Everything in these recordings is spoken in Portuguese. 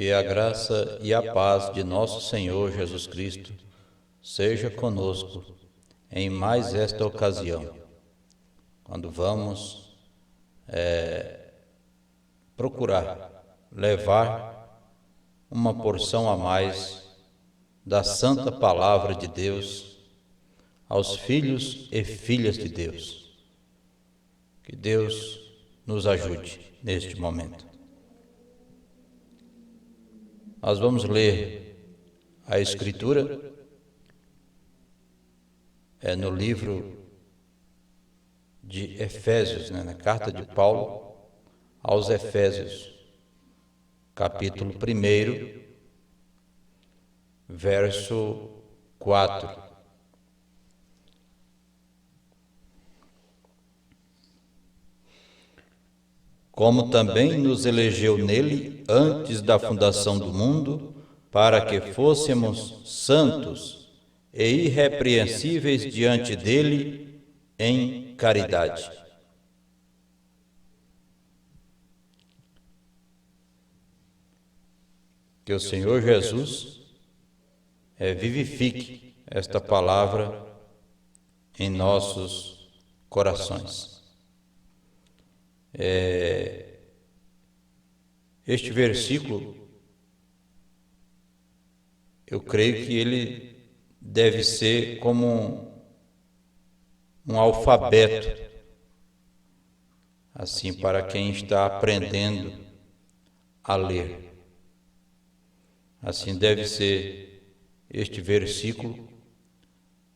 Que a graça e a paz de nosso Senhor Jesus Cristo seja conosco em mais esta ocasião, quando vamos procurar levar uma porção a mais da santa palavra de Deus aos filhos e filhas de Deus. Que Deus nos ajude neste momento. Nós vamos ler a Escritura no livro de Efésios, na carta de Paulo aos Efésios, capítulo 1, verso 4. Como também nos elegeu nele antes da fundação do mundo, para que fôssemos santos e irrepreensíveis diante dele em caridade. Que o Senhor Jesus vivifique esta palavra em nossos corações. Este versículo, eu creio que ele deve ser como um alfabeto, assim, para quem está aprendendo a ler. Assim deve ser este versículo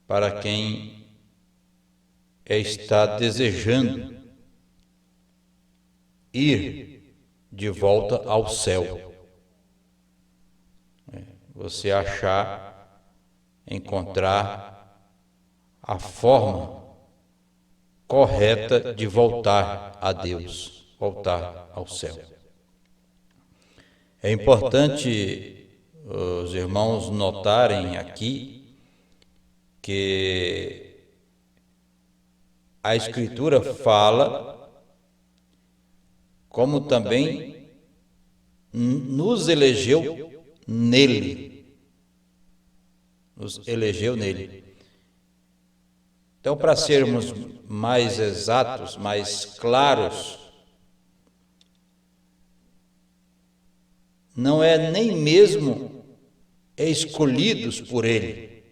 para quem está desejando ir de volta ao céu. Você encontrar a forma correta de voltar a Deus, voltar ao céu. É importante os irmãos notarem aqui que a Escritura fala como também nos elegeu nele. Nos elegeu nele. Então, para sermos mais exatos, mais claros, não é nem mesmo escolhidos por ele,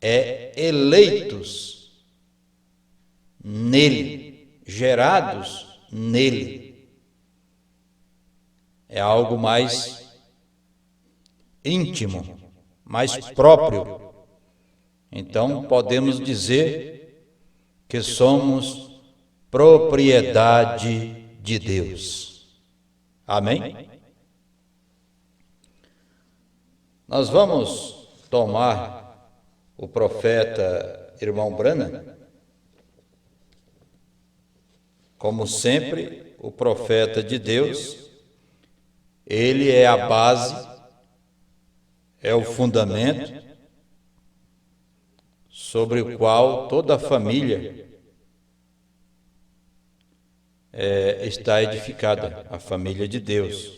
é eleitos nele, gerados nele. É algo mais íntimo, mais próprio. Então, podemos dizer que somos propriedade de Deus. Amém? Nós vamos tomar o profeta irmão Branham. Como sempre, o profeta de Deus, ele é a base, é o fundamento sobre o qual toda a família está edificada, a família de Deus.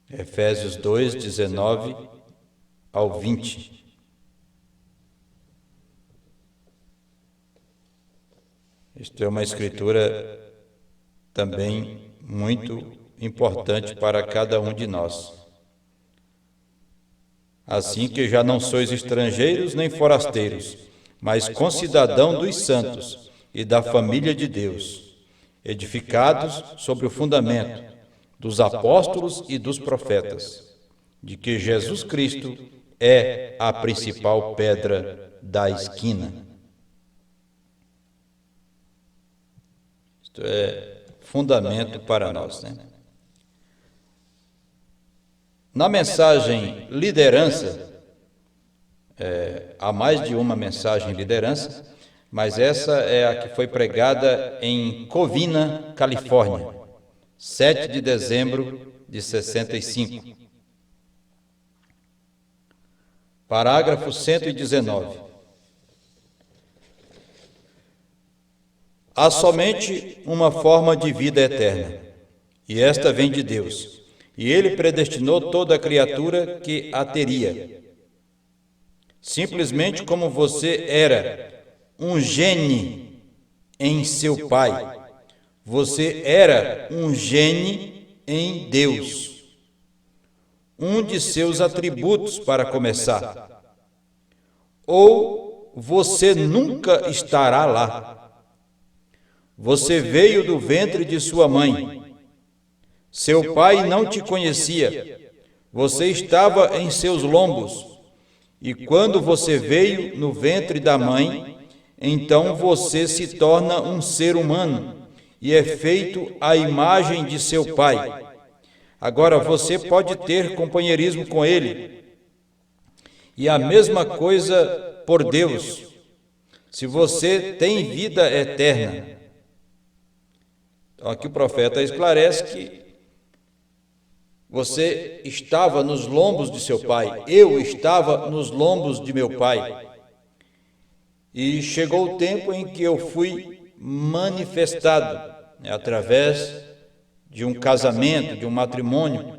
Efésios 2, 19 ao 20. Isto é uma escritura também muito importante para cada um de nós. Assim que já não sois estrangeiros nem forasteiros, mas concidadão dos santos e da família de Deus, edificados sobre o fundamento dos apóstolos e dos profetas, de que Jesus Cristo é a principal pedra da esquina. Isto é fundamento para nós, né? Na mensagem liderança, há mais de uma mensagem liderança, mas essa é a que foi pregada em Covina, Califórnia, 7 de dezembro de 65. Parágrafo 119. Há somente uma forma de vida eterna, e esta vem de Deus. E ele predestinou toda a criatura que a teria. Simplesmente como você era um gene em seu Pai, você era um gene em Deus. Um de seus atributos para começar. Ou você nunca estará lá. Você veio do ventre de sua mãe. Seu pai não te conhecia. Você estava em seus lombos. E quando você veio no ventre da mãe, então você se torna um ser humano e é feito à imagem de seu pai. Agora você pode ter companheirismo com ele. E a mesma coisa por Deus. Se você tem vida eterna. Então aqui o profeta esclarece que você estava nos lombos de seu pai. Eu estava nos lombos de meu pai. E chegou o tempo em que eu fui manifestado, através de um casamento, de um matrimônio.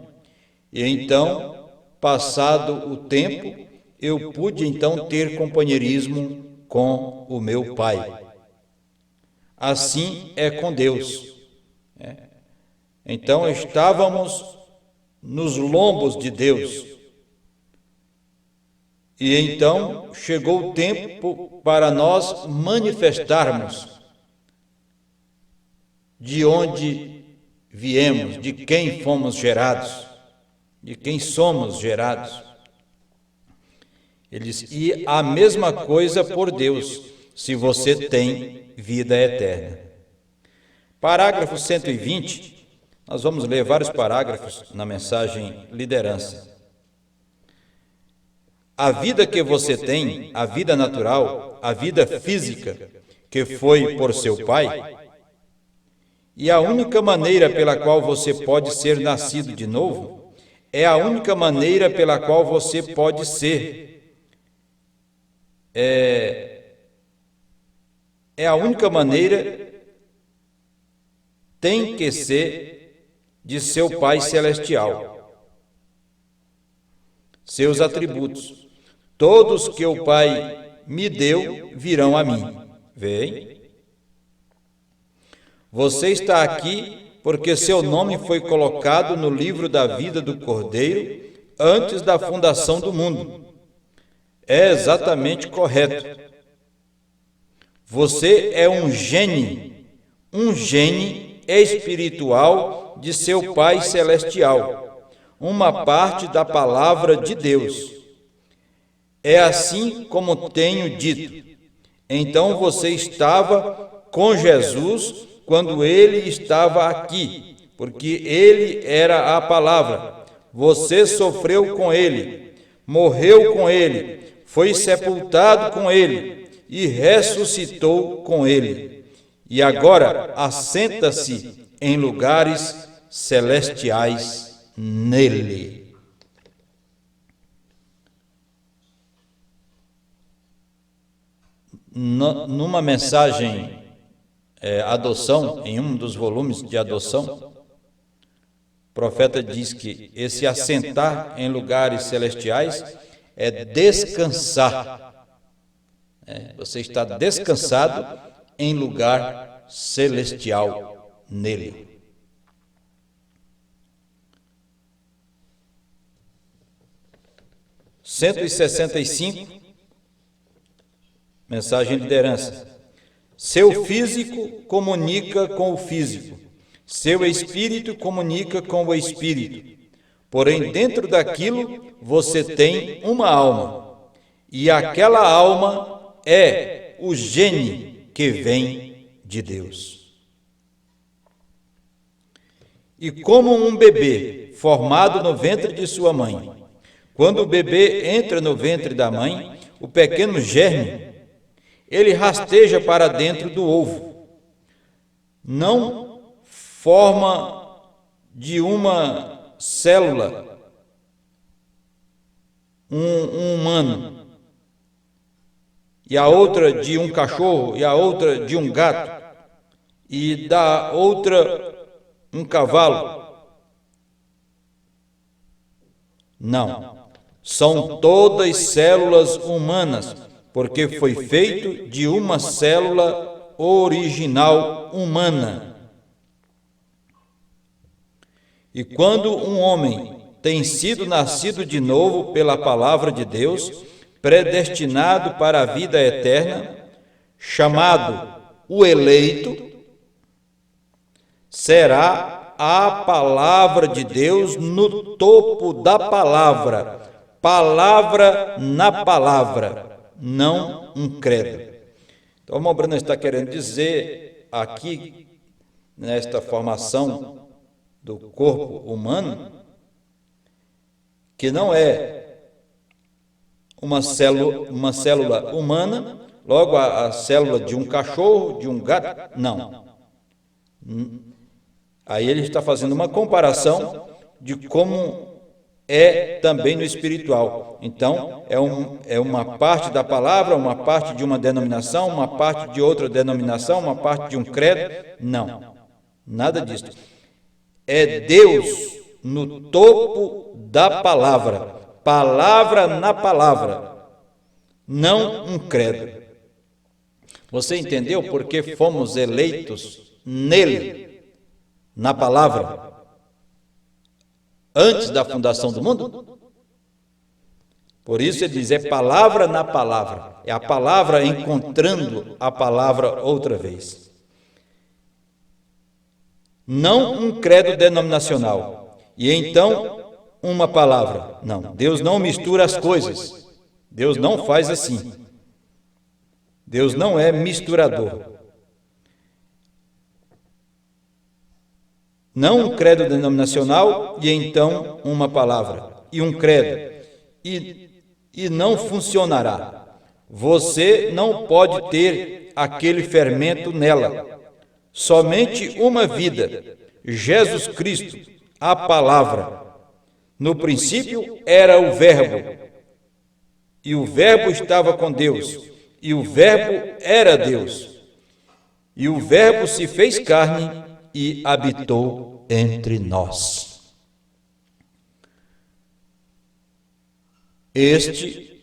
E então, passado o tempo, eu pude então ter companheirismo com o meu Pai. Assim é com Deus. Então, estávamos nos lombos de Deus. E então, chegou o tempo para nós manifestarmos de onde viemos, de quem fomos gerados, de quem somos gerados. Ele diz, e a mesma coisa por Deus, se você tem vida eterna. Parágrafo 120, nós vamos ler vários parágrafos na mensagem Liderança. A vida que você tem, a vida natural, a vida física, que foi por seu pai, e a única maneira pela qual você pode ser nascido de novo, é a única maneira pela qual você pode ser. É a única maneira, tem que ser de seu Pai Celestial. Seus atributos. Todos que o Pai me deu virão a mim. Vem. Você está aqui porque seu nome foi colocado no livro da vida do Cordeiro antes da fundação do mundo. É exatamente correto. Você é um gene espiritual de seu Pai Celestial, uma parte da palavra de Deus. É assim como tenho dito. Então você estava com Jesus quando ele estava aqui, porque ele era a palavra. Você sofreu com ele, morreu com ele, foi sepultado com ele e ressuscitou com ele. E agora assenta-se em lugares celestiais nele. Numa mensagem adoção, em um dos volumes de adoção, o profeta diz que esse assentar em lugares celestiais é descansar. Você está descansado em lugar celestial nele. Cento e 165, mensagem de liderança. Seu físico comunica com o físico, seu espírito comunica com o espírito. Porém, dentro daquilo, você tem uma alma, e aquela alma é o gene que vem de Deus. E como um bebê formado no ventre de sua mãe, quando o bebê entra no ventre da mãe, o pequeno germe, ele rasteja para dentro do ovo. Não forma de uma célula um humano, e a outra de um cachorro, e a outra de um gato, e da outra um cavalo? Não. São todas células humanas, porque foi feito de uma célula original humana. E quando um homem tem sido nascido de novo pela palavra de Deus, predestinado para a vida eterna, chamado o eleito, será a palavra de Deus no topo da palavra, palavra na palavra, não um credo. Então, o irmão Breno está querendo dizer aqui, nesta formação do corpo humano, que não é uma célula humana, logo a célula de um cachorro, de um gato, não. Aí ele está fazendo uma comparação de como é também no espiritual. Então, é uma parte da palavra, uma parte de uma denominação, uma parte de outra denominação, uma parte de um credo. Não, nada disso. É Deus no topo da palavra, palavra na palavra, não um credo. Você entendeu por que fomos eleitos nele, na palavra, antes da fundação do mundo? Por isso ele diz, é palavra na palavra, é a palavra encontrando a palavra outra vez. Não um credo denominacional, e então uma palavra. Não, Deus não mistura as coisas, Deus não faz assim. Deus não é misturador. Não um credo denominacional e então uma palavra, e um credo, e não funcionará. Você não pode ter aquele fermento nela. Somente uma vida, Jesus Cristo, a palavra. No princípio era o Verbo, e o Verbo estava com Deus, e o Verbo era Deus. E o Verbo se fez carne e habitou entre nós. Este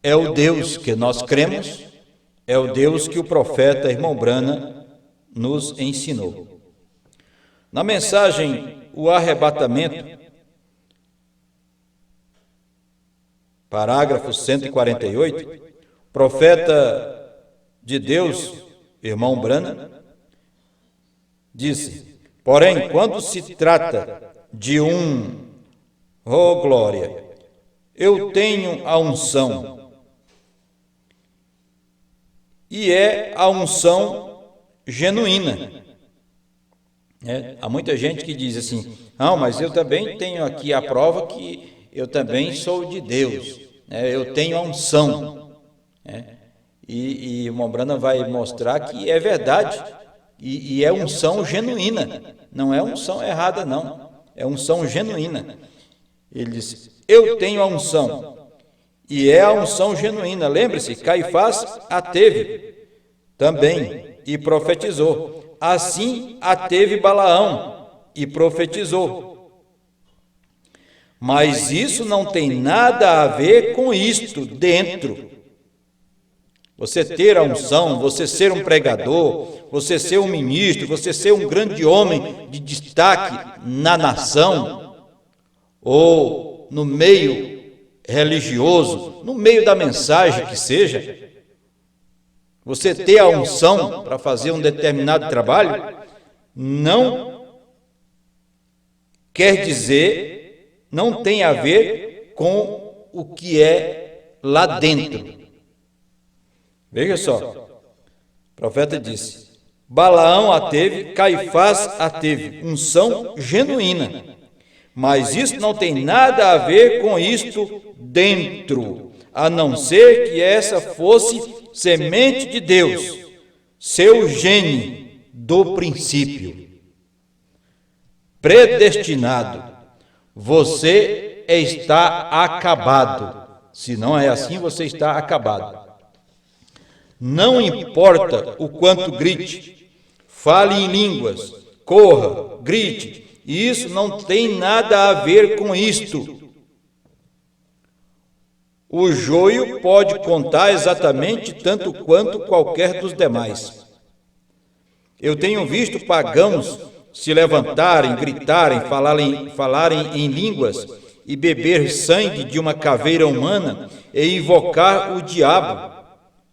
é o Deus que nós cremos, é o Deus que o profeta irmão Brana nos ensinou. Na mensagem O Arrebatamento, parágrafo 148, o profeta de Deus, irmão Brana, disse: porém, quando se trata de glória, eu tenho a unção, e é a unção genuína. Há muita gente que diz assim, não, mas eu também tenho aqui a prova que eu também sou de Deus, eu tenho a unção. E o irmão Brana vai mostrar que é verdade, e é unção genuína, não é unção errada não, é unção genuína. Ele diz, eu tenho a unção, e é a unção genuína. Lembre-se, Caifás a teve também, e profetizou. Assim a teve Balaão, e profetizou. Mas isso não tem nada a ver com isto dentro. Você ter a unção, você ser um pregador, você ser um ministro, você ser um grande homem de destaque na nação, ou no meio religioso, no meio da mensagem que seja, você ter a unção para fazer um determinado trabalho, não quer dizer, não tem a ver com o que é lá dentro. Veja só, o profeta disse, Balaão a teve, Caifás a teve, unção genuína, mas isso não tem nada a ver com isto dentro, a não ser que essa fosse semente de Deus, seu gene do princípio. Predestinado, você está acabado. Se não é assim, você está acabado. Não importa o quanto grite, fale em línguas, corra, grite. E isso não tem nada a ver com isto. O joio pode contar exatamente tanto quanto qualquer dos demais. Eu tenho visto pagãos se levantarem, gritarem, falarem em línguas e beber sangue de uma caveira humana e invocar o diabo.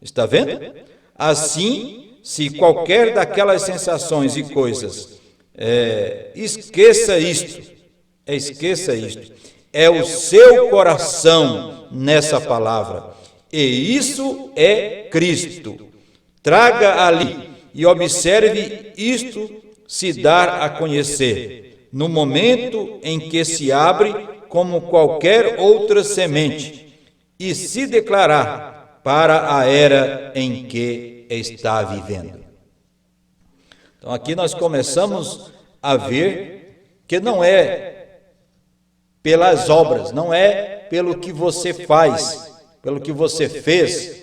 Está vendo? Assim, se qualquer daquelas sensações e coisas, esqueça isto. É o seu coração nessa palavra. E isso é Cristo. Traga ali e observe isto se dar a conhecer, no momento em que se abre como qualquer outra semente e se declarar para a era em que está vivendo. Então aqui nós começamos a ver que não é pelas obras, não é pelo que você faz, pelo que você fez.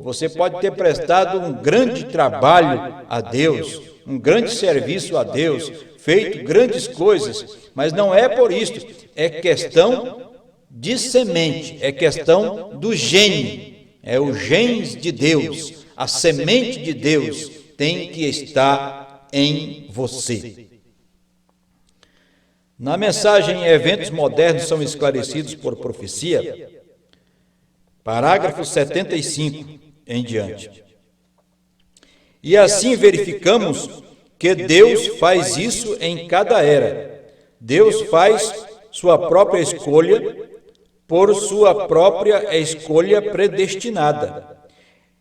Você pode ter prestado um grande trabalho a Deus, um grande serviço a Deus, feito grandes coisas, mas não é por isto, é questão de semente, é questão do gene, é o genes de Deus, a semente de Deus tem que estar em você. Na mensagem Eventos Modernos são esclarecidos por profecia, parágrafo 75 em diante. E assim verificamos que Deus faz isso em cada era. Deus faz sua própria escolha por sua própria escolha predestinada.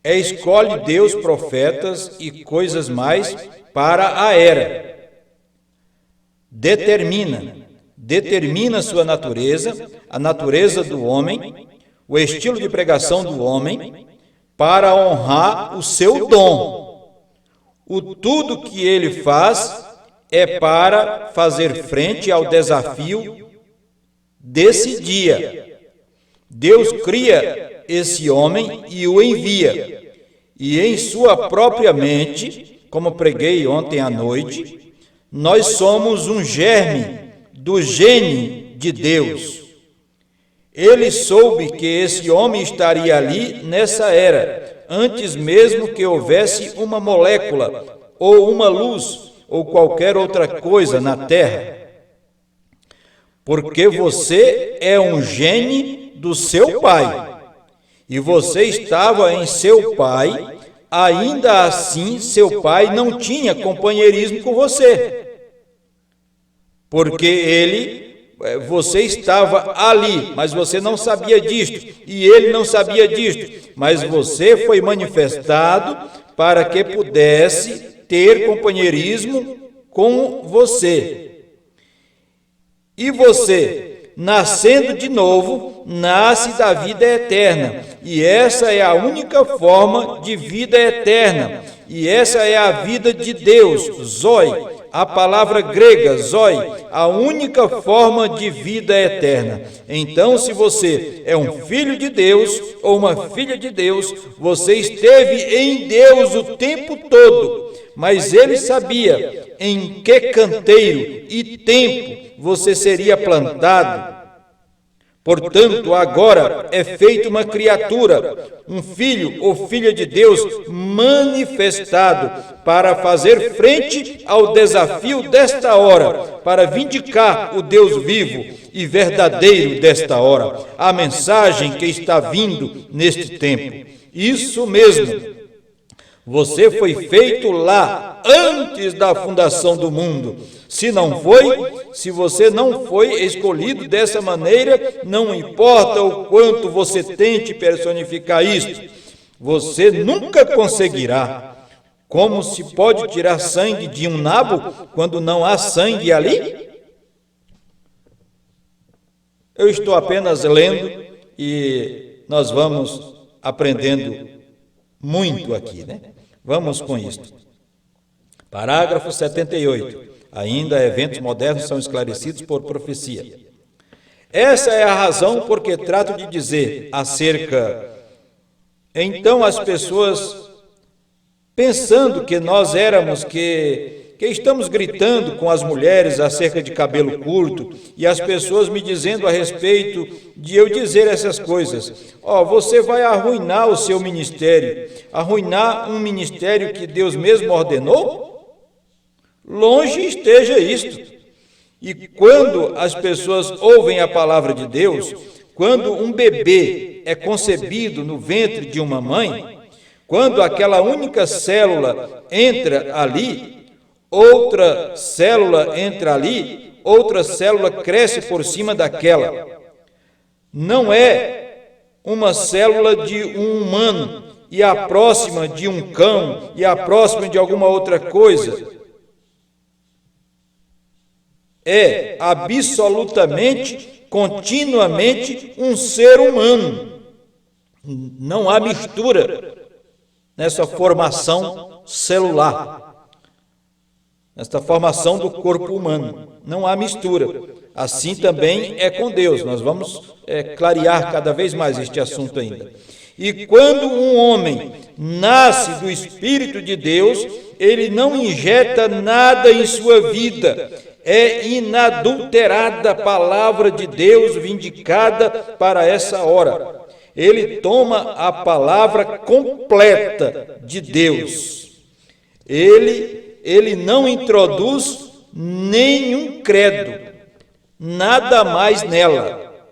Escolhe Deus profetas e coisas mais para a era. Determina sua natureza, a natureza do homem, o estilo de pregação do homem, para honrar o seu dom. Tudo que ele faz é para fazer frente ao desafio desse dia. Deus cria esse homem e o envia. E em sua própria mente, como preguei ontem à noite, nós somos um germe do gene de Deus. Ele soube que esse homem estaria ali nessa era, antes mesmo que houvesse uma molécula, ou uma luz, ou qualquer outra coisa na Terra. Porque você é um gene do seu pai, e você estava em seu pai, ainda assim seu pai não tinha companheirismo com você. Porque você estava ali, mas você não sabia disto, e ele não sabia disto, mas você foi manifestado para que pudesse ter companheirismo com você. E você, nascendo de novo, nasce da vida eterna, e essa é a única forma de vida eterna, e essa é a vida de Deus, Zoe. A palavra grega, zoe, a única forma de vida eterna. Então, se você é um filho de Deus ou uma filha de Deus, você esteve em Deus o tempo todo, mas ele sabia em que canteiro e tempo você seria plantado. Portanto, agora é feita uma criatura, um filho ou filha de Deus manifestado para fazer frente ao desafio desta hora, para vindicar o Deus vivo e verdadeiro desta hora, a mensagem que está vindo neste tempo. Isso mesmo. Você foi feito lá antes da fundação do mundo. Se você não foi escolhido dessa maneira, não importa o quanto você tente personificar isto, você nunca conseguirá. Como se pode tirar sangue de um nabo quando não há sangue ali? Eu estou apenas lendo e nós vamos aprendendo muito aqui, né? Vamos com isto. Parágrafo 78. Ainda eventos modernos são esclarecidos por profecia. Essa é a razão por que trato de dizer acerca... Então as pessoas, pensando que nós éramos, que que estamos gritando com as mulheres acerca de cabelo curto e as pessoas me dizendo a respeito de eu dizer essas coisas. Você vai arruinar o seu ministério, arruinar um ministério que Deus mesmo ordenou? Longe esteja isto. E quando as pessoas ouvem a palavra de Deus, quando um bebê é concebido no ventre de uma mãe, quando aquela única célula entra ali, outra célula entra ali, outra célula cresce por cima daquela. Não é uma célula de um humano e a próxima de um cão e a próxima de alguma outra coisa. É absolutamente, continuamente um ser humano. Não há mistura nessa formação celular, nesta formação do corpo humano. Não há mistura. Assim também é com Deus. Nós vamos clarear cada vez mais este assunto ainda. E quando um homem nasce do Espírito de Deus, ele não injeta nada em sua vida. É inadulterada a palavra de Deus vindicada para essa hora. Ele toma a palavra completa de Deus. Ele não introduz nenhum credo, nada mais nela.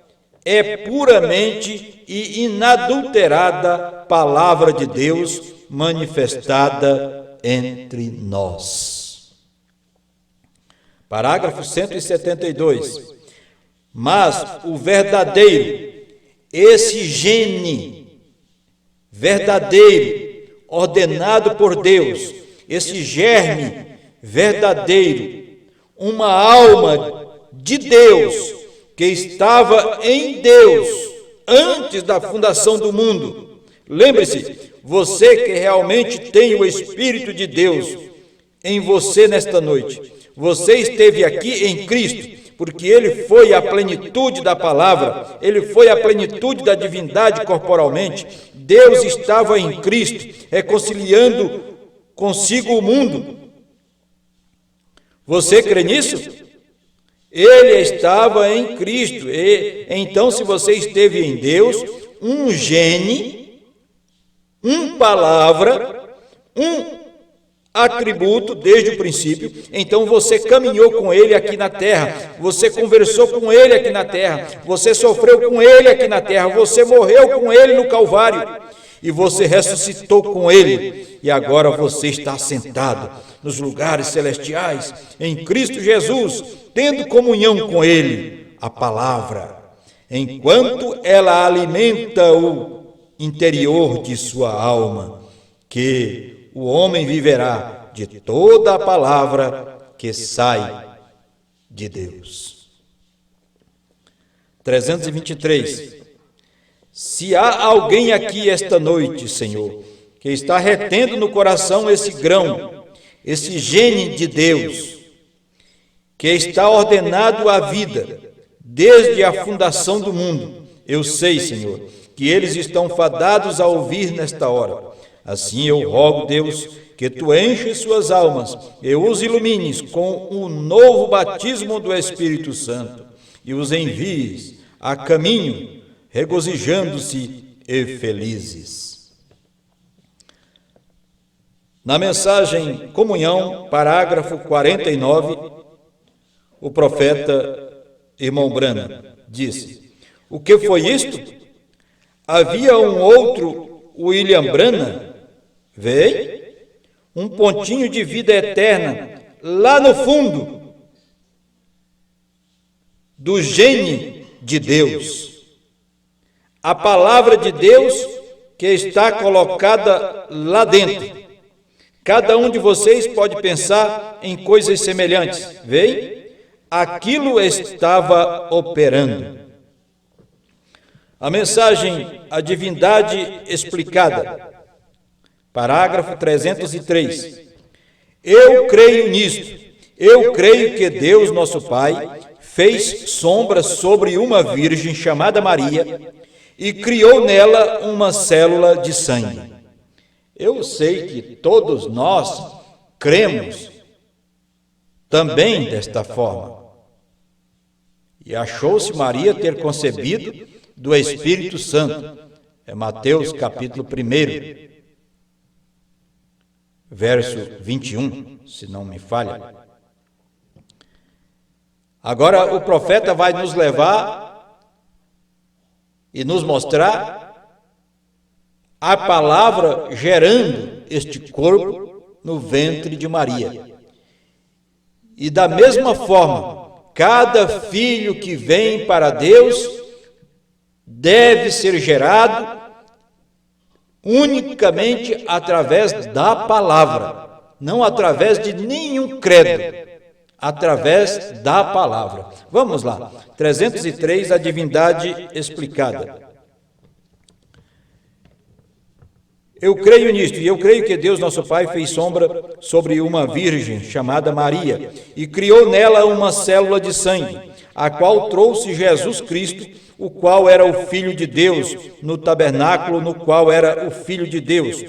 É puramente e inadulterada palavra de Deus manifestada entre nós. Parágrafo 172. Mas o verdadeiro, esse gene verdadeiro, ordenado por Deus, esse germe verdadeiro, uma alma de Deus, que estava em Deus antes da fundação do mundo. Lembre-se, você que realmente tem o Espírito de Deus em você nesta noite, você esteve aqui em Cristo, porque Ele foi a plenitude da palavra, Ele foi a plenitude da divindade corporalmente. Deus estava em Cristo, reconciliando consigo o mundo. Você crê nisso? Ele estava em Cristo. E então, se você esteve em Deus, um gene, uma palavra, um atributo desde o princípio, então você caminhou com Ele aqui na terra, você conversou com Ele aqui na terra, você sofreu com Ele aqui na terra, você morreu com Ele no Calvário, e você ressuscitou com Ele, e agora você está sentado nos lugares celestiais, em Cristo Jesus, tendo comunhão com Ele, a palavra, enquanto ela alimenta o interior de sua alma, que o homem viverá de toda a palavra que sai de Deus. 323. Se há alguém aqui esta noite, Senhor, que está retendo no coração esse grão, esse gene de Deus, que está ordenado à vida desde a fundação do mundo, eu sei, Senhor, que eles estão fadados a ouvir nesta hora. Assim eu rogo, Deus, que Tu enches suas almas e os ilumines com o novo batismo do Espírito Santo e os envies a caminho, regozijando-se e felizes. Na mensagem Comunhão, parágrafo 49, o profeta irmão Branham disse: o que foi isto? Havia um outro William Branham, veio um pontinho de vida eterna lá no fundo do gene de Deus. A palavra de Deus que está colocada lá dentro. Cada um de vocês pode pensar em coisas semelhantes. Veio? Aquilo estava operando. A mensagem, a divindade explicada. Parágrafo 303. Eu creio nisto. Eu creio que Deus, nosso Pai, fez sombra sobre uma virgem chamada Maria e criou nela uma célula de sangue. Eu sei que todos nós cremos também desta forma. E achou-se Maria ter concebido do Espírito Santo. É Mateus capítulo 1, verso 21, se não me falha. Agora o profeta vai nos levar e nos mostrar a palavra gerando este corpo no ventre de Maria. E da mesma forma, cada filho que vem para Deus deve ser gerado unicamente através da palavra, não através de nenhum credo, através da palavra. Vamos lá, 303, a divindade explicada. Eu creio nisto, e eu creio que Deus, nosso Pai, fez sombra sobre uma virgem chamada Maria, e criou nela uma célula de sangue, a qual trouxe Jesus Cristo, o qual era o Filho de Deus, no tabernáculo no qual era o Filho de Deus,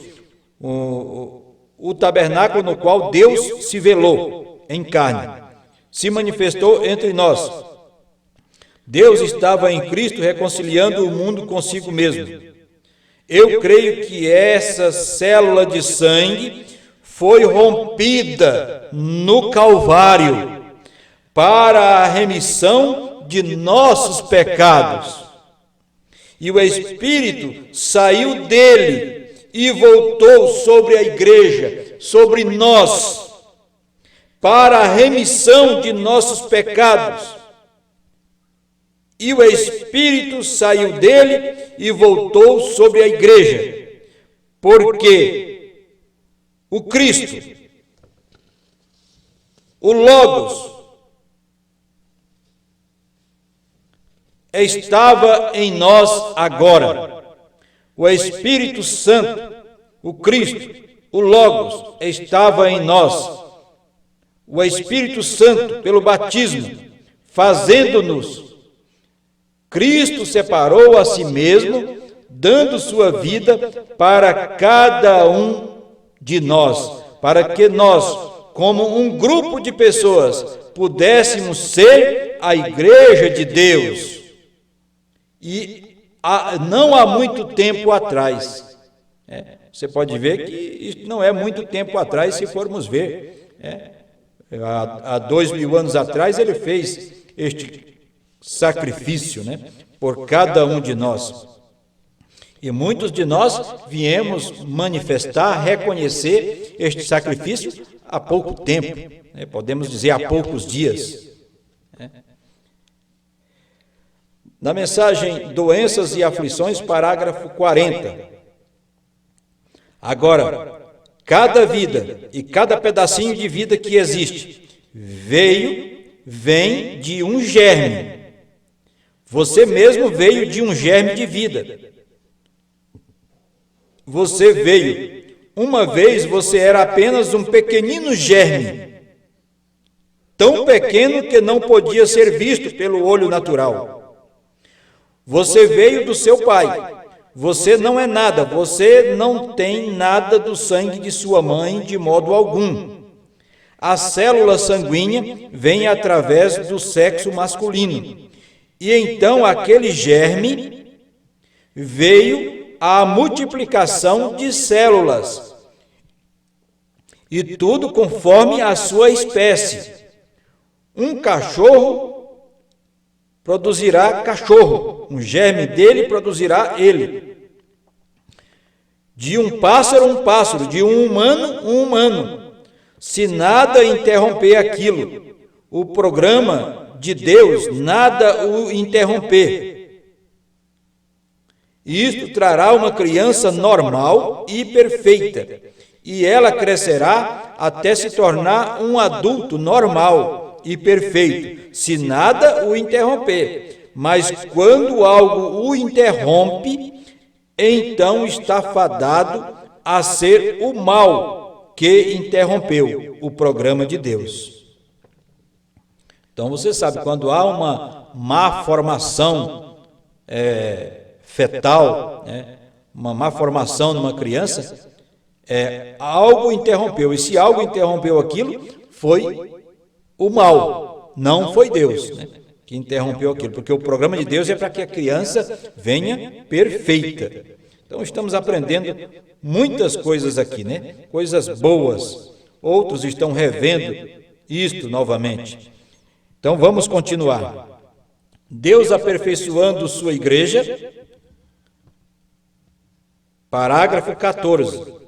o tabernáculo no qual Deus se velou em carne, se manifestou entre nós. Deus estava em Cristo reconciliando o mundo consigo mesmo. Eu creio que essa célula de sangue foi rompida no Calvário para a remissão de nossos pecados. E o Espírito saiu dele e voltou sobre a igreja, sobre nós, para a remissão de nossos pecados. E o Espírito saiu dele e voltou sobre a igreja, porque o Cristo, o Logos, estava em nós agora. O Espírito Santo, o Cristo, o Logos, estava em nós. O Espírito Santo, pelo batismo, fazendo-nos. Cristo separou a si mesmo, dando sua vida para cada um de nós, para que nós, como um grupo de pessoas, pudéssemos ser a igreja de Deus. E não há muito tempo atrás, você pode ver que isso não é muito tempo atrás, se formos ver, há 2000 anos atrás ele fez este sacrifício, por cada um de nós. E muitos de nós viemos manifestar, reconhecer este sacrifício há pouco tempo, podemos dizer há poucos dias. Na mensagem Doenças e Aflições, parágrafo 40. Agora, cada vida e cada pedacinho de vida que existe vem de um germe. Você mesmo veio de um germe de vida. Você veio. Uma vez você era apenas um pequenino germe, tão pequeno que não podia ser visto pelo olho natural. Você veio do seu pai. Você não é nada, você não tem nada do sangue de sua mãe de modo algum. A célula sanguínea vem através do sexo masculino. E então aquele germe veio à multiplicação de células. E tudo conforme a sua espécie. Um cachorro produzirá cachorro, um germe dele produzirá ele. De um pássaro, de um humano. Se nada interromper aquilo, o programa de Deus, nada o interromper. Isto trará uma criança normal e perfeita, e ela crescerá até se tornar um adulto normal e perfeito, se nada o interromper. Mas quando algo o interrompe, então está fadado a ser o mal que interrompeu o programa de Deus. Então você sabe, quando há uma má formação fetal, uma má formação numa criança, algo interrompeu. E se algo interrompeu aquilo, foi o mal, não foi Deus, né, que interrompeu aquilo, porque o programa de Deus é para que a criança venha perfeita. Então estamos aprendendo muitas coisas aqui, né? Coisas boas. Outros estão revendo isto novamente. Então vamos continuar. Deus aperfeiçoando sua igreja. Parágrafo 14.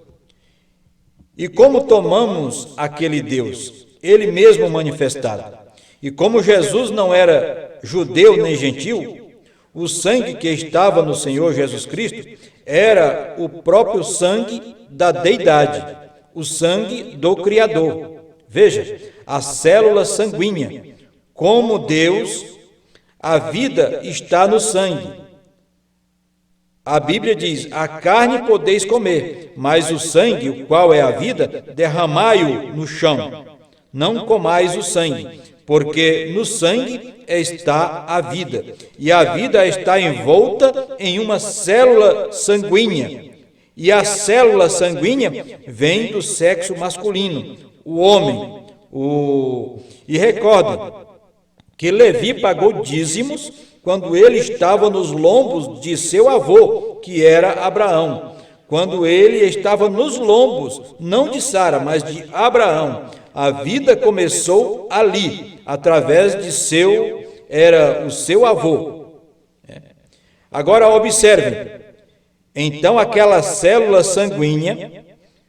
E como tomamos aquele Deus, ele mesmo manifestado, e como Jesus não era judeu nem gentil, o sangue que estava no Senhor Jesus Cristo era o próprio sangue da deidade, o sangue do Criador. Veja, a célula sanguínea. Como Deus, a vida está no sangue. A Bíblia diz, a carne podeis comer, mas o sangue, o qual é a vida, derramai-o no chão. Não comais o sangue, porque no sangue está a vida, e a vida está envolta em uma célula sanguínea, e a célula sanguínea vem do sexo masculino, o homem. E recordem que Levi pagou dízimos quando ele estava nos lombos de seu avô, que era Abraão. Quando ele estava nos lombos, não de Sara, mas de Abraão. A vida começou ali, através de era o seu avô. Agora observem, então aquela célula sanguínea,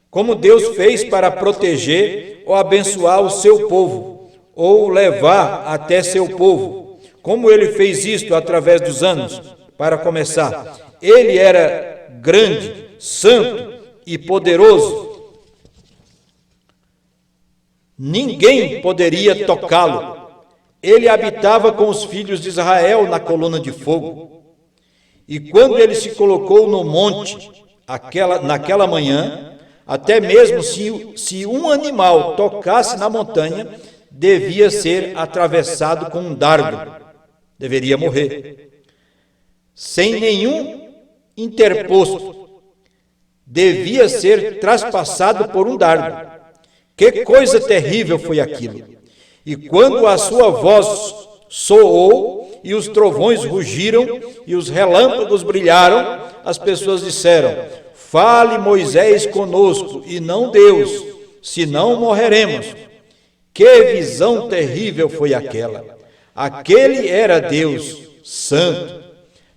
como Deus fez para proteger ou abençoar o seu povo, ou levar até seu povo. Como ele fez isto através dos anos? Para começar, ele era grande, santo e poderoso. Ninguém poderia tocá-lo. Ele habitava com os filhos de Israel na coluna de fogo. E quando ele se colocou no monte, naquela manhã, até mesmo se um animal tocasse na montanha, devia ser atravessado com um dardo. Deveria morrer. Sem nenhum interposto. Devia ser traspassado por um dardo. Que coisa terrível foi aquilo! E quando a sua voz soou, e os trovões rugiram, e os relâmpagos brilharam, as pessoas disseram, fale Moisés conosco, e não Deus, senão morreremos. Que visão terrível foi aquela! Aquele era Deus, santo.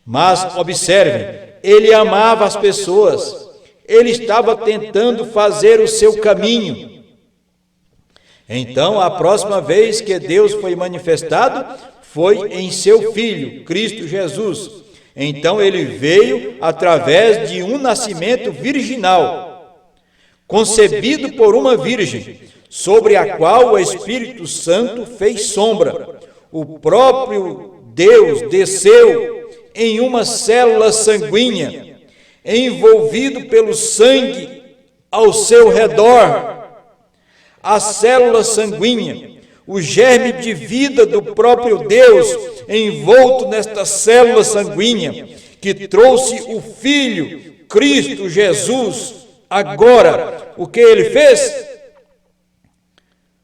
Mas, observem, ele amava as pessoas. Ele estava tentando fazer o seu caminho. Então, a próxima vez que Deus foi manifestado, foi em seu Filho, Cristo Jesus. Então, ele veio através de um nascimento virginal, concebido por uma virgem, sobre a qual o Espírito Santo fez sombra. O próprio Deus desceu em uma célula sanguínea, envolvido pelo sangue ao seu redor. A célula sanguínea, o germe de vida do próprio Deus, envolto nesta célula sanguínea, que trouxe o Filho, Cristo Jesus. Agora, o que ele fez?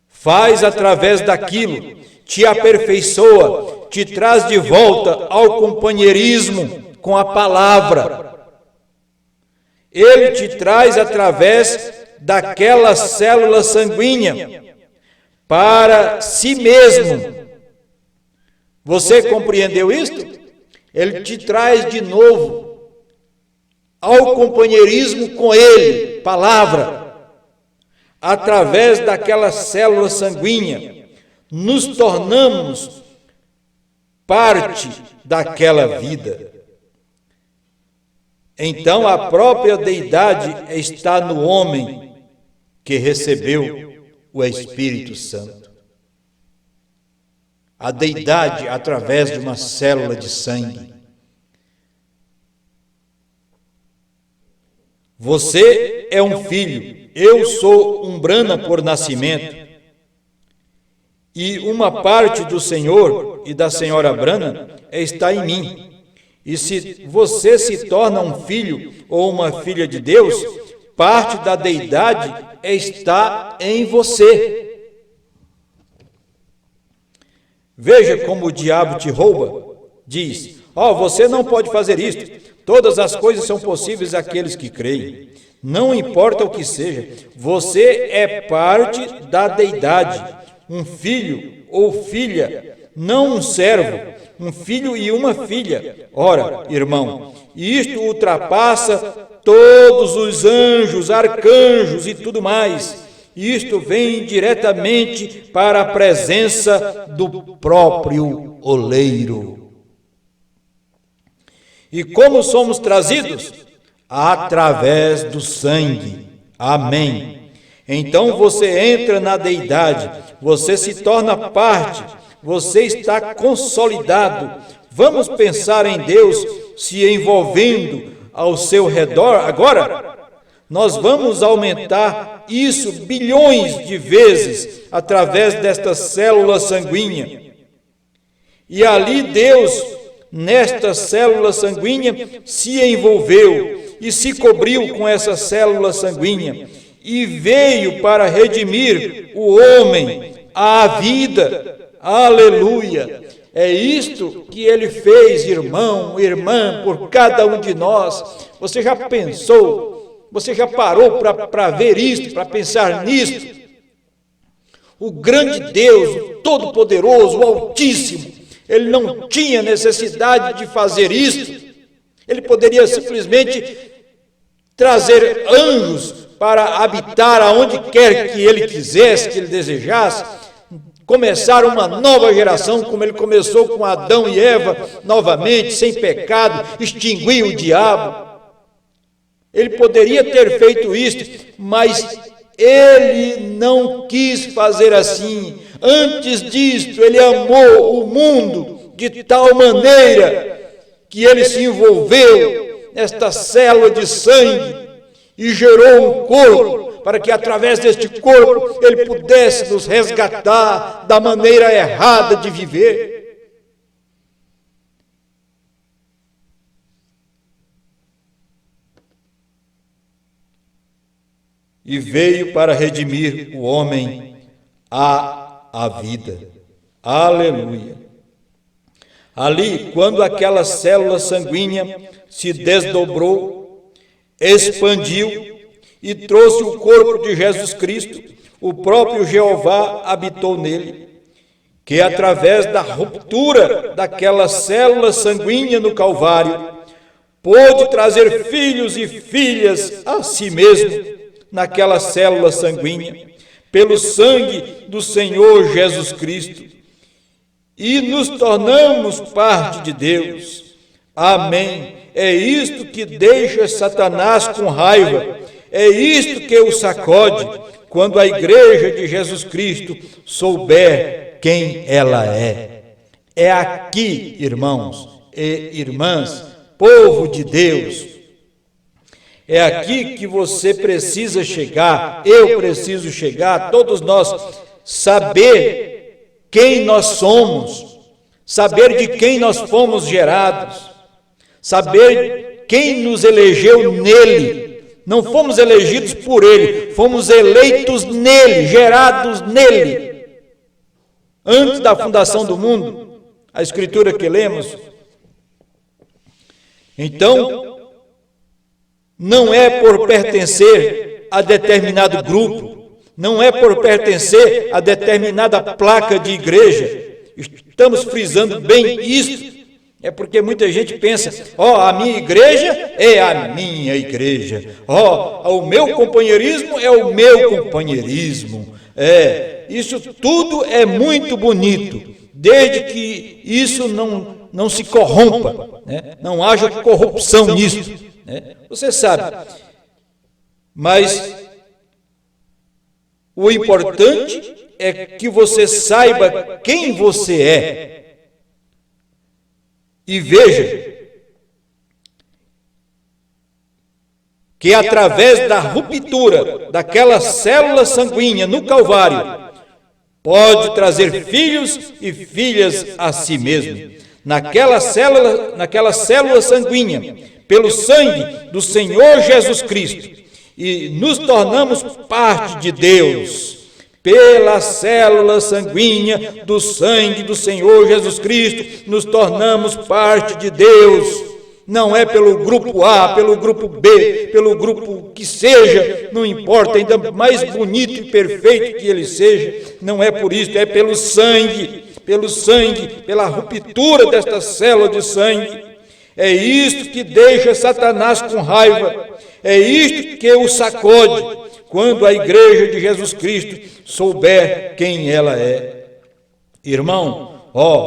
Faz através daquilo, te aperfeiçoa, te traz de volta ao companheirismo com a palavra. Ele te traz através daquela célula sanguínea para si mesmo. Você compreendeu isto? Ele te traz de novo ao companheirismo com ele, palavra, através daquela célula sanguínea. Nos tornamos parte daquela vida. Então a própria deidade está no homem que recebeu o Espírito Santo. A deidade através de uma célula de sangue. Você é um filho, eu sou um Brana por nascimento. E uma parte do Senhor e da senhora Brana está em mim. E se você se torna um filho ou uma filha de Deus, parte da deidade está em você. Veja como o diabo te rouba. Diz: você não pode fazer isto. Todas as coisas são possíveis àqueles que creem. Não importa o que seja, você é parte da deidade, um filho ou filha, não um servo, um filho e uma filha. Ora, irmão, isto ultrapassa todos os anjos, arcanjos e tudo mais. Isto vem diretamente para a presença do próprio oleiro. E como somos trazidos? Através do sangue. Amém. Então você entra na deidade, você se torna parte, você está consolidado. Vamos pensar em Deus se envolvendo ao seu redor agora? Nós vamos aumentar isso bilhões de vezes através desta célula sanguínea. E ali Deus, nesta célula sanguínea, se envolveu e se cobriu com essa célula sanguínea e veio para redimir o homem à vida. Aleluia! É isto que ele fez, irmão, irmã, por cada um de nós. Você já pensou? Você já parou para ver isto, para pensar nisto? O grande Deus, o Todo-Poderoso, o Altíssimo, ele não tinha necessidade de fazer isto. Ele poderia simplesmente trazer anjos para habitar aonde quer que ele quisesse, que ele desejasse, começar uma nova geração, como ele começou com Adão e Eva, novamente, sem pecado, extinguir o diabo. Ele poderia ter feito isto, mas ele não quis fazer assim. Antes disto, ele amou o mundo de tal maneira que ele se envolveu nesta célula de sangue e gerou um corpo, para que através deste corpo ele pudesse nos resgatar da maneira errada de viver. E veio para redimir o homem à vida. Aleluia! Ali, quando aquela célula sanguínea se desdobrou, expandiu e trouxe o corpo de Jesus Cristo, o próprio Jeová habitou nele, que através da ruptura daquela célula sanguínea no Calvário, pôde trazer filhos e filhas a si mesmo, naquela célula sanguínea, pelo sangue do Senhor Jesus Cristo, e nos tornamos parte de Deus. Amém. É isto que deixa Satanás com raiva, é isto que o sacode, quando a igreja de Jesus Cristo souber quem ela é. É aqui, irmãos e irmãs, povo de Deus, é aqui que você precisa chegar, eu preciso chegar, todos nós, saber quem nós somos, saber de quem nós fomos gerados, saber quem nos elegeu nele. Não fomos elegidos por ele, fomos eleitos nele, gerados nele. Antes da fundação do mundo, a escritura que lemos. Então, não é por pertencer a determinado grupo, não é por pertencer a determinada placa de igreja. Estamos frisando bem isso. É porque muita gente pensa, a minha igreja é a minha igreja. O meu companheirismo é o meu companheirismo. Isso tudo é muito bonito, desde que isso não se corrompa, né? Não haja corrupção nisso. Você sabe, mas o importante é que você saiba quem você é e veja que através da ruptura daquela célula sanguínea no Calvário pode trazer filhos e filhas a si mesmo. Naquela célula sanguínea, pelo sangue do Senhor Jesus Cristo, e nos tornamos parte de Deus. Pela célula sanguínea do sangue do Senhor Jesus Cristo, nos tornamos parte de Deus. Não é pelo grupo A, pelo grupo B, pelo grupo que seja, não importa, ainda mais bonito e perfeito que ele seja, não é por isso, é pelo sangue, pela ruptura desta célula de sangue. É isto que deixa Satanás com raiva, é isto que o sacode, quando a igreja de Jesus Cristo souber quem ela é. Irmão,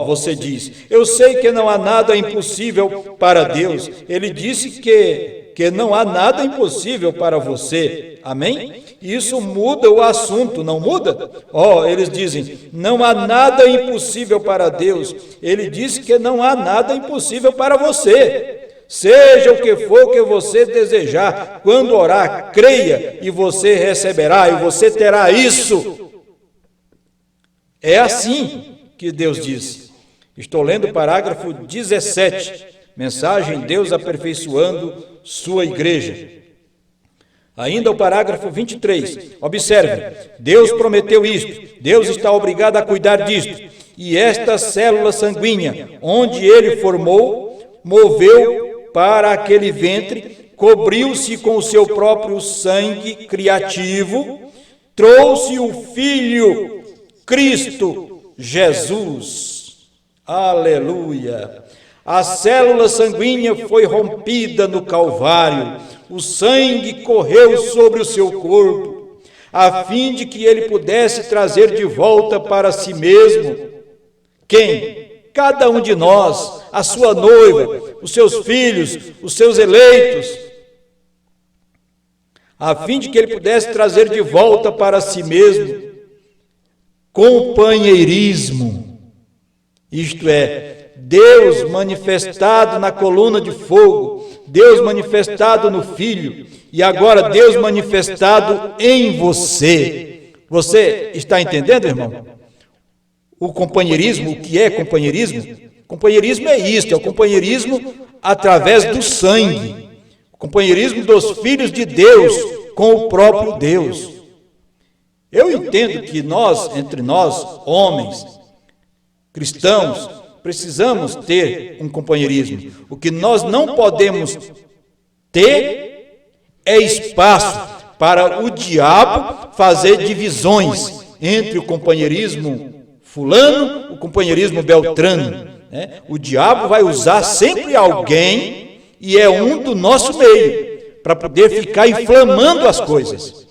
você diz, eu sei que não há nada impossível para Deus. Ele disse que não há nada impossível para você. Amém? Isso muda o assunto, não muda? Eles dizem, não há nada impossível para Deus. Ele disse que não há nada impossível para você. Seja o que for que você desejar, quando orar, creia e você receberá e você terá isso. É assim que Deus disse. Estou lendo o parágrafo 17, mensagem Deus aperfeiçoando sua igreja. Ainda o parágrafo 23, observe, Deus prometeu isto, Deus está obrigado a cuidar disto, e esta célula sanguínea, onde ele formou, moveu para aquele ventre, cobriu-se com o seu próprio sangue criativo, trouxe o Filho, Cristo Jesus. Aleluia! A célula sanguínea foi rompida no Calvário, o sangue correu sobre o seu corpo, a fim de que ele pudesse trazer de volta para si mesmo. Quem? Cada um de nós, a sua noiva, os seus filhos, os seus eleitos, a fim de que ele pudesse trazer de volta para si mesmo companheirismo, isto é, Deus manifestado na coluna de fogo, Deus manifestado no Filho, e agora Deus manifestado em você. Você está entendendo, irmão? O companheirismo, o que é companheirismo? Companheirismo é isto, é o companheirismo através do sangue, o companheirismo dos filhos de Deus com o próprio Deus. Eu entendo que entre nós, homens, cristãos, precisamos ter um companheirismo. O que nós não podemos ter é espaço para o diabo fazer divisões entre o companheirismo fulano, o companheirismo beltrano. O diabo vai usar sempre alguém, e é um do nosso meio, para poder ficar inflamando as coisas.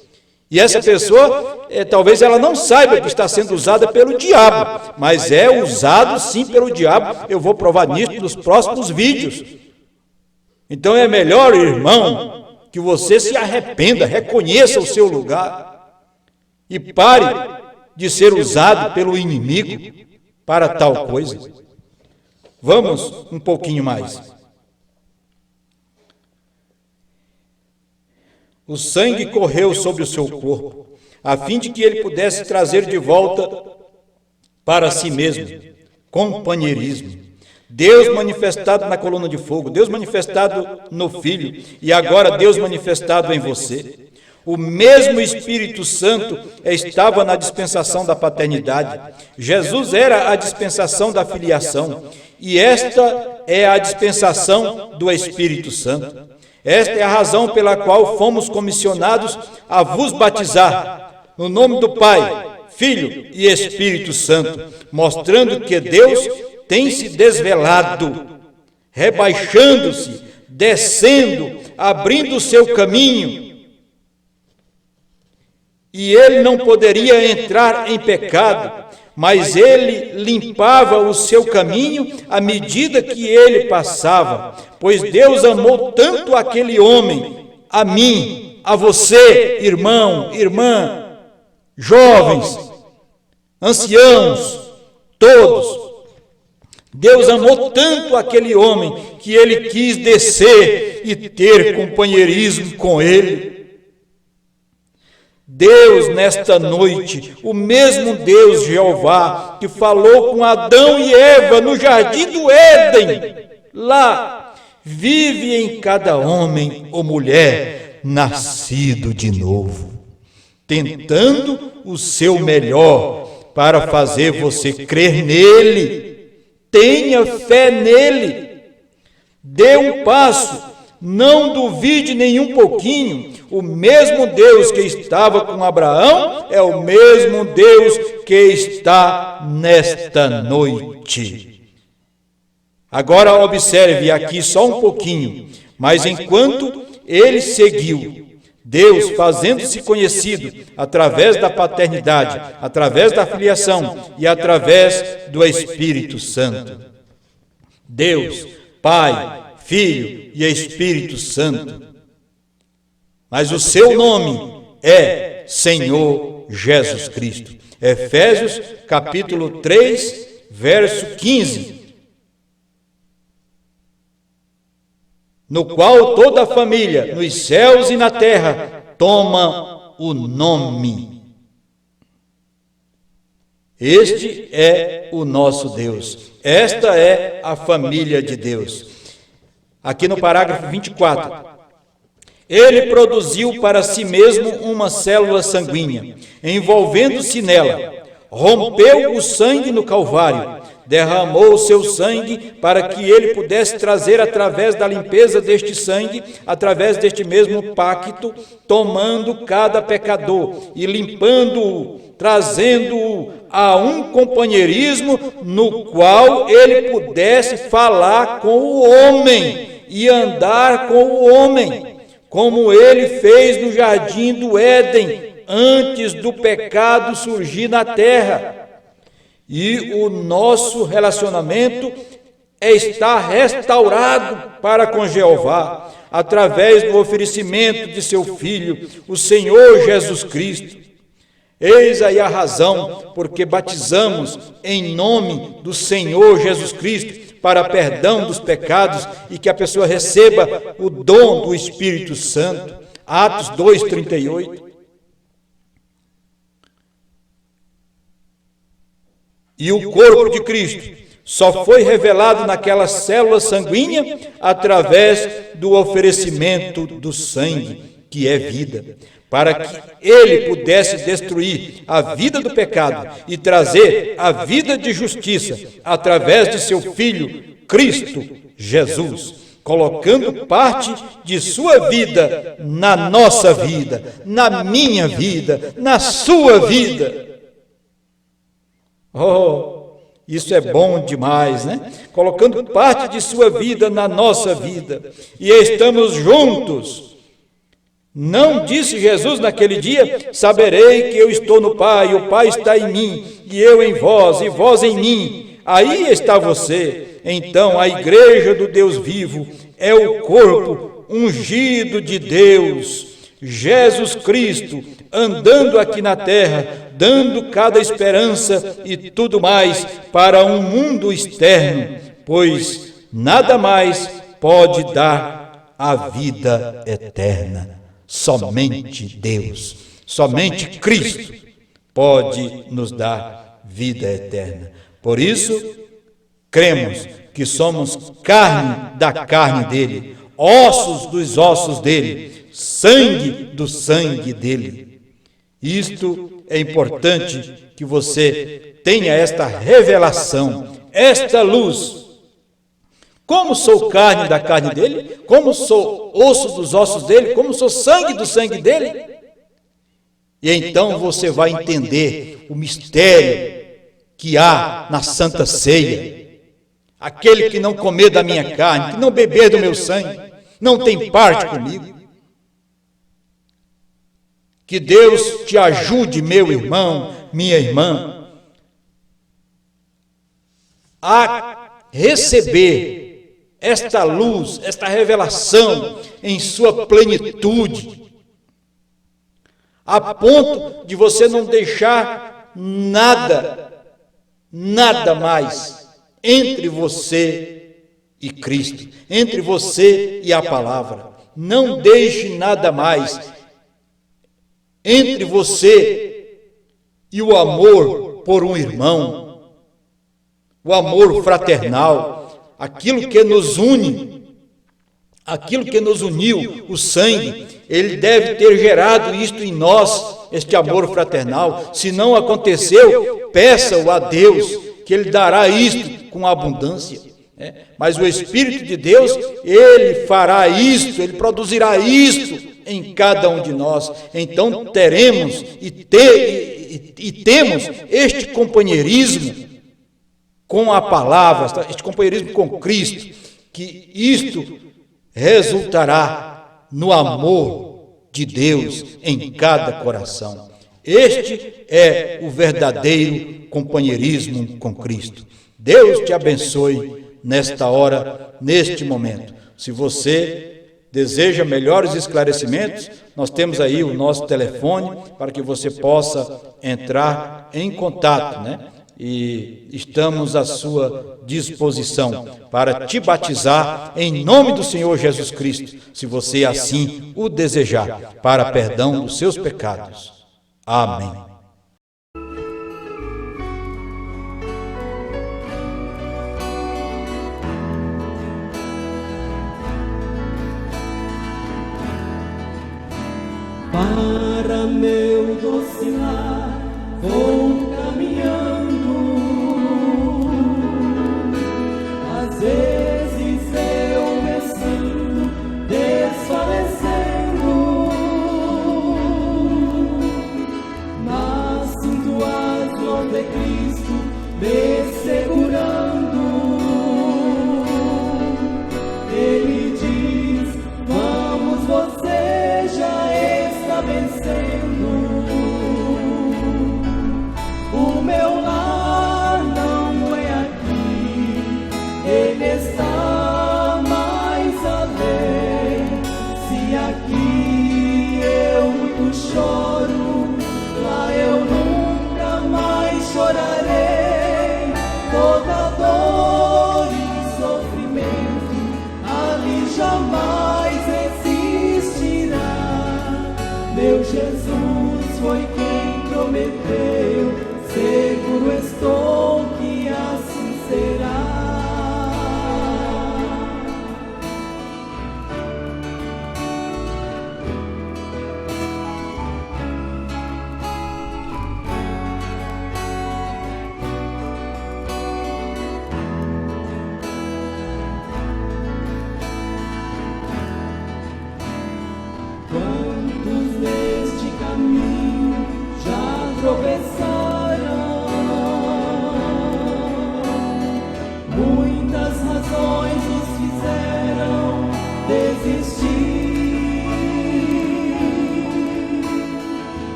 E essa pessoa, talvez ela não saiba que está sendo usada pelo diabo, mas é usado sim pelo diabo. Eu vou provar nisso nos próximos vídeos. Então é melhor, irmão, que você se arrependa, reconheça o seu lugar e pare de ser usado pelo inimigo para tal coisa. Vamos um pouquinho mais. O sangue correu sobre o seu corpo, a fim de que ele pudesse trazer de volta para si mesmo companheirismo. Deus manifestado na coluna de fogo, Deus manifestado no Filho, e agora Deus manifestado em você. O mesmo Espírito Santo estava na dispensação da paternidade. Jesus era a dispensação da filiação, e esta é a dispensação do Espírito Santo. Esta é a razão pela qual fomos comissionados a vos batizar, no nome do Pai, Filho e Espírito Santo, mostrando que Deus tem se desvelado, rebaixando-se, descendo, abrindo o seu caminho, e ele não poderia entrar em pecado, mas ele limpava o seu caminho à medida que ele passava, pois Deus amou tanto aquele homem, a mim, a você, irmão, irmã, jovens, anciãos, todos. Deus amou tanto aquele homem que ele quis descer e ter companheirismo com ele. Deus, nesta noite, o mesmo Deus Jeová, que falou com Adão e Eva no jardim do Éden, lá, vive em cada homem ou mulher nascido de novo. tentando o seu melhor para fazer você crer nele. Tenha fé nele. Dê um passo, não duvide nem um pouquinho. O mesmo Deus que estava com Abraão é o mesmo Deus que está nesta noite. Agora observe aqui só um pouquinho, mas enquanto ele seguiu, Deus fazendo-se conhecido através da paternidade, através da filiação e através do Espírito Santo. Deus, Pai, Filho e Espírito Santo. Mas o seu nome é Senhor Jesus Cristo. Efésios capítulo 3, verso 15. No qual toda a família, nos céus e na terra, toma o nome. Este é o nosso Deus. Esta é a família de Deus. Aqui no parágrafo 24. Ele produziu para si mesmo uma célula sanguínea, envolvendo-se nela. Rompeu o sangue no Calvário, derramou o seu sangue para que ele pudesse trazer através da limpeza deste sangue, através deste mesmo pacto, tomando cada pecador e limpando-o, trazendo-o a um companheirismo no qual ele pudesse falar com o homem e andar com o homem, como ele fez no jardim do Éden, antes do pecado surgir na terra. E o nosso relacionamento está restaurado para com Jeová, através do oferecimento de seu Filho, o Senhor Jesus Cristo. Eis aí a razão porque batizamos em nome do Senhor Jesus Cristo, para perdão dos pecados e que a pessoa receba o dom do Espírito Santo. Atos 2:38. E o corpo de Cristo só foi revelado naquela célula sanguínea através do oferecimento do sangue, que é vida, para que ele pudesse destruir a vida do pecado e trazer a vida de justiça através de seu Filho, Cristo Jesus, colocando parte de sua vida na nossa vida, na minha vida, na sua vida. Oh, isso é bom demais, né? Colocando parte de sua vida na nossa vida. E estamos juntos. Não disse Jesus naquele dia: saberei que eu estou no Pai, o Pai está em mim, e eu em vós, e vós em mim. Aí está você. Então, a igreja do Deus vivo é o corpo ungido de Deus, Jesus Cristo, andando aqui na terra, dando cada esperança e tudo mais para um mundo externo, pois nada mais pode dar a vida eterna. Somente Deus, somente Cristo pode nos dar vida eterna. Por isso, cremos que somos carne da carne dele, ossos dos ossos dele, sangue do sangue dele. Isto é importante que você tenha esta revelação, esta luz. Como sou carne da carne dele, como sou osso dos ossos dele, como sou sangue do sangue dele. E então você vai entender o mistério que há na Santa Ceia. Aquele que não comer da minha carne, que não beber do meu sangue, não tem parte comigo. Que Deus te ajude, meu irmão, minha irmã, a receber esta luz, esta revelação em sua plenitude, a ponto de você não deixar nada mais entre você e Cristo, entre você e a palavra. Não deixe nada mais entre você e o amor por um irmão, o amor fraternal, aquilo que nos une, aquilo que nos uniu, o sangue. Ele deve ter gerado isto em nós, este amor fraternal. Se não aconteceu, peça-o a Deus, que Ele dará isto com abundância. Mas o Espírito de Deus, Ele fará isto, Ele produzirá isto em cada um de nós. Então teremos e temos este companheirismo com a palavra, este companheirismo com Cristo, que isto resultará no amor de Deus em cada coração. Este é o verdadeiro companheirismo com Cristo. Deus te abençoe nesta hora, neste momento. Se você deseja melhores esclarecimentos, nós temos aí o nosso telefone para que você possa entrar em contato, E estamos à sua disposição para te batizar em nome do Senhor Jesus Cristo, se você assim o desejar, para perdão dos seus pecados. Amém. Para meu doce lar, vou